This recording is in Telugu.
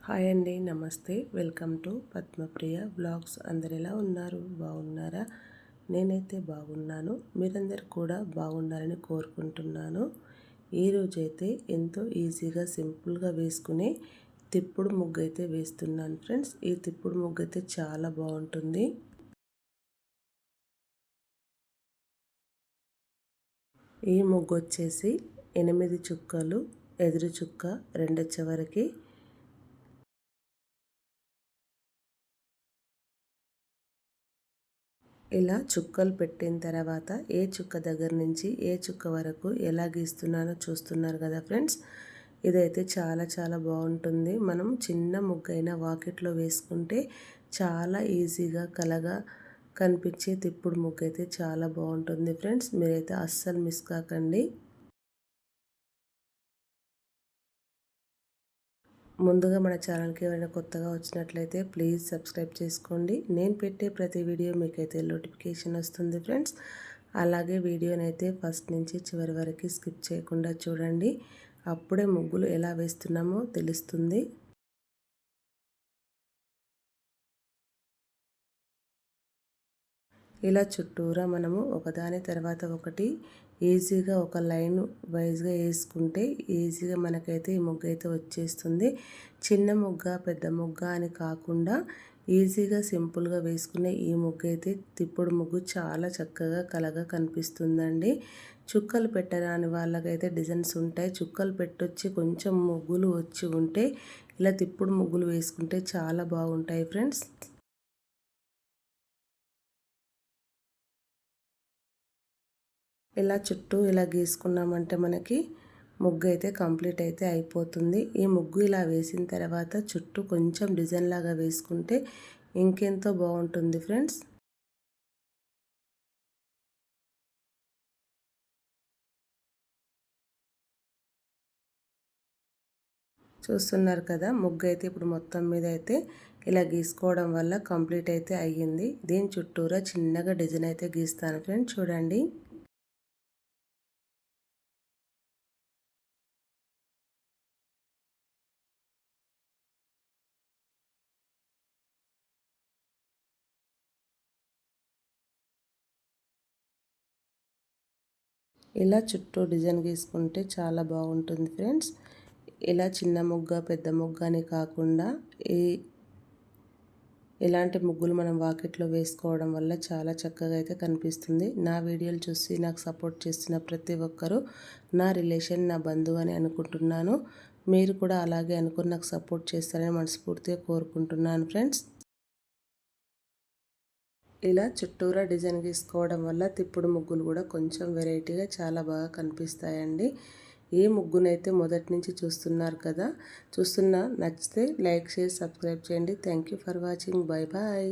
హాయ్ అండి, నమస్తే. Welcome to Padmapriya blogs. అందరు ఎలా ఉన్నారు? బాగున్నారా? నేనైతే బాగున్నాను. మీరందరూ కూడా బాగుండాలని కోరుకుంటున్నాను. ఈరోజైతే ఎంతో ఈజీగా సింపుల్గా వేసుకునే తిప్పుడు ముగ్గు అయితే వేస్తున్నాను ఫ్రెండ్స్. ఈ తిప్పుడు ముగ్గు అయితే చాలా బాగుంటుంది. ఈ ముగ్గు వచ్చేసి 8 చుక్కలు, ఎదురు చుక్క 2 చివరికి ఇలా చుక్కలు పెట్టిన తర్వాత ఏ చుక్క దగ్గర నుంచి ఏ చుక్క వరకు ఎలా గీస్తున్నానో చూస్తున్నారు కదా ఫ్రెండ్స్. ఇదైతే చాలా చాలా బాగుంటుంది. మనం చిన్న ముగ్గైనా వాకిట్లో వేసుకుంటే చాలా ఈజీగా కలగా కనిపించే తిప్పుడు ముగ్గు అయితే చాలా బాగుంటుంది ఫ్రెండ్స్. మీరైతే అస్సలు మిస్ కాకండి. ముందుగా మన ఛానల్కి ఎవరైనా కొత్తగా వచ్చినట్లయితే ప్లీజ్ సబ్స్క్రైబ్ చేసుకోండి. నేను పెట్టే ప్రతి వీడియో మీకైతే నోటిఫికేషన్ వస్తుంది ఫ్రెండ్స్. అలాగే వీడియోనైతే ఫస్ట్ నుంచి చివరి వరకు స్కిప్ చేయకుండా చూడండి. అప్పుడే ముగ్గులు ఎలా వేస్తున్నామో తెలుస్తుంది. ఇలా చుట్టూరా మనము ఒకదాని తర్వాత ఒకటి ఈజీగా ఒక లైన్ వైజ్గా వేసుకుంటే ఈజీగా మనకైతే ఈ ముగ్గు అయితే వచ్చేస్తుంది. చిన్న ముగ్గ పెద్ద ముగ్గ అని కాకుండా ఈజీగా సింపుల్గా వేసుకునే ఈ ముగ్గు అయితే తిప్పుడు ముగ్గు చాలా చక్కగా కలగా కనిపిస్తుందండి. చుక్కలు పెట్టరాని వాళ్ళకైతే డిజైన్స్ ఉంటాయి. చుక్కలు పెట్టొచ్చి కొంచెం ముగ్గులు వచ్చి ఉంటే ఇలా తిప్పుడు ముగ్గులు వేసుకుంటే చాలా బాగుంటాయి ఫ్రెండ్స్. ఇలా చుట్టూ ఇలా గీసుకున్నామంటే మనకి ముగ్గు అయితే కంప్లీట్ అయితే అయిపోతుంది. ఈ ముగ్గు ఇలా వేసిన తర్వాత చుట్టూ కొంచెం డిజైన్ లాగా వేసుకుంటే ఇంకెంతో బాగుంటుంది ఫ్రెండ్స్. చూస్తున్నారు కదా, ముగ్గు అయితే ఇప్పుడు మొత్తం మీద అయితే ఇలా గీసుకోవడం వల్ల కంప్లీట్ అయితే అయ్యింది. దీని చుట్టూరా చిన్నగా డిజైన్ అయితే గీస్తాను ఫ్రెండ్స్, చూడండి. ఇలా చుట్టూ డిజైన్ గీసుకుంటే చాలా బాగుంటుంది ఫ్రెండ్స్. ఇలా చిన్న ముగ్గ పెద్ద ముగ్గ అని కాకుండా ఇలాంటి ముగ్గులు మనం వాకిట్లో వేసుకోవడం వల్ల చాలా చక్కగా అయితే కనిపిస్తుంది. నా వీడియోలు చూసి నాకు సపోర్ట్ చేస్తున్న ప్రతి ఒక్కరూ నా రిలేషన్, నా బంధువు అని అనుకుంటున్నాను. మీరు కూడా అలాగే అనుకుని నాకు సపోర్ట్ చేస్తారని మనస్ఫూర్తిగా కోరుకుంటున్నాను ఫ్రెండ్స్. ఇలా చుట్టూరా డిజైన్ గీసుకోవడం వల్ల తిప్పుడు ముగ్గులు కూడా కొంచెం వెరైటీగా చాలా బాగా కనిపిస్తాయండి. ఈ ముగ్గునైతే మొదటి నుంచి చూస్తున్నారు కదా, నచ్చితే లైక్, షేర్, సబ్స్క్రైబ్ చేయండి. Thank you for watching. Bye bye.